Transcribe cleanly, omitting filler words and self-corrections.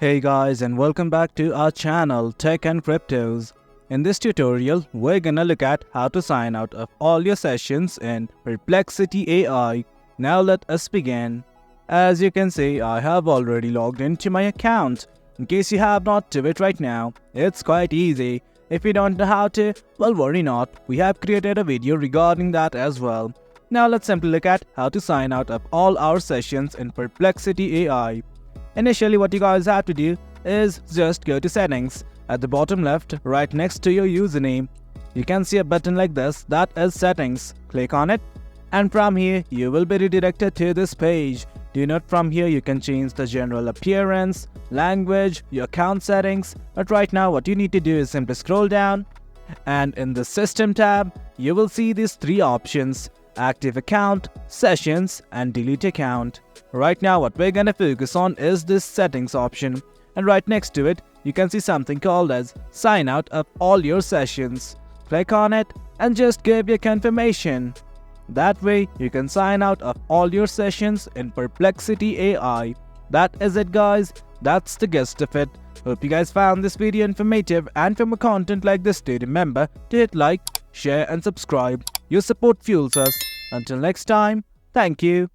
Hey guys, and welcome back to our channel Tech and Cryptos. In this tutorial, we're gonna look at how to sign out of all your sessions in Perplexity AI. Now let us begin. As you can see, I have already logged into my account. In case you have not do it right now, it's quite easy. If you don't know how to, well, worry not. We have created a video regarding that as well. Now let's simply look at how to sign out of all our sessions in Perplexity AI. Initially, what you guys have to do is just go to settings. At the bottom left, right next to your username, you can see a button like this that is settings. Click on it, and from here you will be redirected to this page. Do note from here you can change the general appearance, language, your account settings, but right now what you need to do is simply scroll down, and in the system tab you will see these three options: active account, sessions, and delete account. Right now what we're gonna focus on is this settings option, and right next to it you can see something called as sign out of all your sessions. Click on it and just give your confirmation. That way you can sign out of all your sessions in Perplexity AI. That is it guys, that's the gist of it. Hope you guys found this video informative, and for more content like this do remember to hit like, share and subscribe. Your support fuels us. Until next time, thank you.